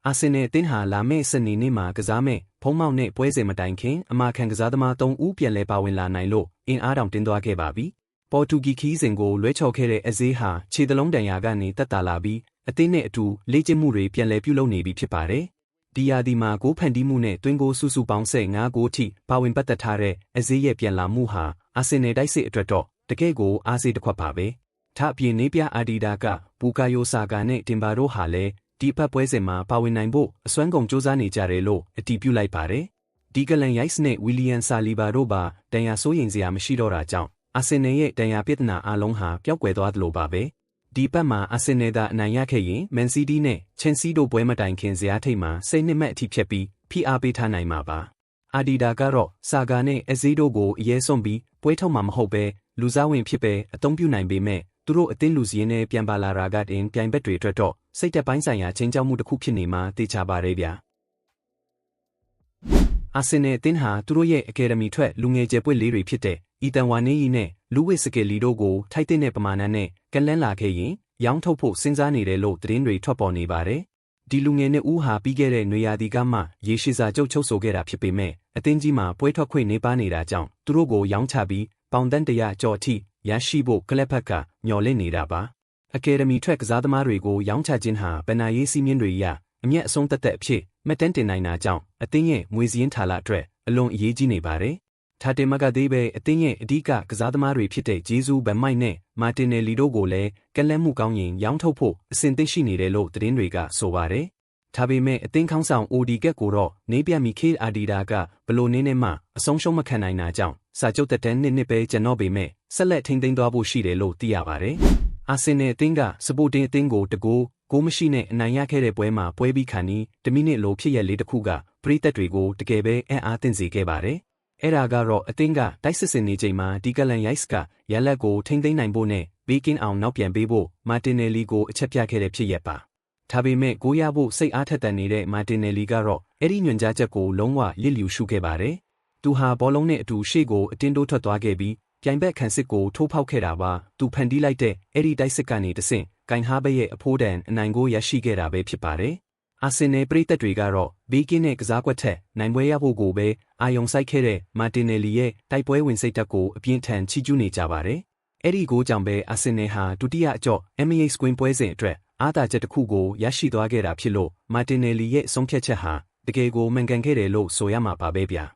အာဆင်နယ်အသင်းဟာလာမယ့်စနေနေ့မှာကစားမဲ့ဖုံးမောက်နဲ့ပွဲစဉ်မတိုင်ခင်အမာခံကစားသမား3ဦးပြန်လည်ပါဝင်လာနိုင်လို့အင်အားတောင်တင်းသွားခဲ့ပါပြီ။ပေါ်တူဂီခီးစဉ်ကိုလွဲချော်ခဲ့တဲ့အဇေးဟာခြေသလုံးတန်ရာကနေတက်တာလာပြီးအသင်းနဲ့အတူလေ့ကျင့်မှုတွေပြန်လည်ပြုလုပ်နေပြီဖြစ်ပါတယ်။ဒီယာဒီမှာဂိုးဖန်တီးမှုနဲ့တွင်းဂိုးစုစုပေါင်း15ဂိုးထိပါဝင်ပတ်သက်ထားတဲ့အဇေးရဲ့ပြန်လာမှုဟာအာဆင်နယ်တိုက်စစ်အတွက်တော့တကယ့်ကိုအားစေးတစ်ခွက်ပါပဲ။ထပ်ပြီးနေပြအာဒီဒါကဘူကာယိုဆာဂါနဲ့တင်ဘာတို့ဟာလည်းဒီဖက်ပွဲစဉ်မှာပါဝင်နိုင်ဖို့အစွမ်းကုန်စူးစမ်းနေကြတယ်လို့အတည်ပြုလိုက်ပါတယ်။ဒီဂလန်ရိုက်စ်နဲ့ဝီလီယံဆာလီဘာတို့ပါတန်ရာစိုးရင်စရာမရှိတော့တာကြောင့်အာဆင်နယ်ရဲ့တန်ရာပြဿနာအလုံးဟာပျောက်ကွယ်သွားသလိုပါပဲ။ဒီပတ်မှာအာဆင်နယ်သာအနိုင်ရခဲ့ရင်မန်စီးတီးနဲ့ချန်စီတို့ပွဲမတိုင်ခင်ဇယားထိပ်မှာစိတ်နှစ်မှတ်အထိဖြတ်ပြီးဖိအားပေးထားနိုင်မှာပါ။အာဒီဒါကတော့ဆာဂါနဲ့အဇီးတို့ကိုအရေးဆုံးပြီးပွဲထုတ်မှာမဟုတ်ပဲလူစားဝင်ဖြစ်ပဲအသုံးပြုနိုင်ပေမဲ့သူတို့အသင်းလူစည်းနဲ့ပြန်ပါလာတာကတင်ပြိုင်ဘက်တွေအတွက်တော့စိတ်သက်ပိုင်းဆိုင်ရာချင်းကြောက်မှုတစ်ခုဖြစ်နေမှာသိချပါတယ်ဗျာအာဆင်နယ်အသင်းဟာသူတို့ရဲ့အကယ်ဒမီထွက်လူငယ်ကျယ်ပွင့်လေးတွေဖြစ်တဲ့အီတန်ဝါနေယီနဲ့လူဝစ်စကယ်လီတို့ကိုထိုက်တဲ့ပမာဏနဲ့ကလန်းလာခဲ့ရင်ရောင်းထုတ်ဖို့စဉ်းစားနေတယ်လို့သတင်းတွေထွက်ပေါ်နေပါတယ်ဒီလူငယ်နှစ်ဦးဟာပြီးခဲ့တဲ့နွေရာသီကမှရေရှည်စာချုပ်ချုပ်ဆိုခဲ့တာဖြစ်ပေမဲ့အသင်းကြီးမှာပွဲထွက်ခွင့်နေပါနေတာကြောင့်သူတို့ကိုရောင်းချပြီးပေါင်တန်း100ကျော်အထိရရှိဖို့ကလပ်ဖက်ကမျှော်လင့်နေတာပါအကယ်ဒမီထွက်ကစားသမားတွေကိုရောင်းချခြင်းဟာဗနာရေးစည်းမျဉ်းတွေအရအမျက်အဆုံးသက်သက်အဖြစ်မှတ်တမ်းတင်နိုင်တာကြောင့်အသင်းရဲ့ငွေစည်းရင်းဌာနအတွက်အလွန်အရေးကြီးနေပါတယ်ထာတင်မကသေးပဲအသင်းရဲ့အဓိကကစားသမားတွေဖြစ်တဲ့ဂျေဇူးဗန်မိုက်နဲ့မာတင်နယ်လီတို့ကိုလည်းကလန်းမှုကောင်းရင်ရောင်းထုတ်ဖို့အစဉ်သင့်ရှိနေတယ်လို့သတင်းတွေကဆိုပါတယ်ဒါပေမဲ့အသင်းခေါင်းဆောင်အိုဒီကက်ကိုတော့နေပြမီခေအာဒီဒါကဘလို့နေနဲ့မှအဆုံးရှုံးမခံနိုင်တာကြောင့်စာချုပ်သက်တမ်းနှစ်ပဲကျွန်တော်ပေမဲ့ဆက်လက်ထိန်းသိမ်းသွားဖို့ရှိတယ်လို့သိရပါတယ်။အာဆင်နယ်အသင်းကစပိုတင်အသင်းကိုတကိုးမရှိနဲ့အနိုင်ရခဲ့တဲ့ပွဲမှာပွဲပြီးခါနီးတမိနစ်လိုဖြစ်ရလေးတစ်ခုကပရိသတ်တွေကိုတကယ်ပဲအံ့အားသင့်စေခဲ့ပါတယ်။အဲ့ဒါကတော့အသင်းကတိုက်စစ်စင်နေချိန်မှာဒီကလန်ရိုက်စ်ကရလက်ကိုထိန်းသိမ်းနိုင်ဖို့နဲ့ဘေးကင်းအောင်နောက်ပြန်ပေးဖို့မာတင်နယ်လီကိုအချက်ပြခဲ့တဲ့ဖြစ်ရပ်ပါ။ဒါပေမဲ့ကိုရဖို့စိတ်အားထက်သန်နေတဲ့မာတင်နယ်လီကတော့အဲ့ဒီညွှန်ကြားချက်ကိုလုံးဝလစ်လျူရှုခဲ့ပါတယ်။သူဟာဘောလုံးနဲ့အတူရှေ့ကိုအတင်းတိုးထွက်သွားခဲ့ပြီးပြိုင်ဘက်ခန့်စစ်ကိုထိုးဖောက်ခဲ့တာပါသူဖန်တီးလိုက်တဲ့အဲ့ဒီတိုက်စစ်ကနေတဆင့်ဂိုင်ဟာဘရဲ့အဖိုးတန်အနိုင်ကိုရရှိခဲ့တာပဲဖြစ်ပါတယ်အာဆင်နယ်ပရိသတ်တွေကတော့ဘေးကင်းတဲ့ကစားကွက်ထက်နိုင်ပွဲရဖို့ကိုပဲအာယုံစိုက်ခဲ့တဲ့မာတင်နယ်လီရဲ့တိုက်ပွဲဝင်စိတ်ဓာတ်ကိုအပြင်းထန်ချီးကျူးနေကြပါတယ်အဲ့ဒီကိုကြောင့်ပဲအာဆင်နယ်ဟာဒုတိယအကြော့ MAX ကွင်းပွဲစဉ်အတွက်အားသာချက်တစ်ခုကိုရရှိသွားခဲ့တာဖြစ်လို့မာတင်နယ်လီရဲ့ဆုံးဖြတ်ချက်ဟာတကယ်ကိုမှန်ကန်ခဲ့တယ်လို့ဆိုရမှာပါပဲဗျာ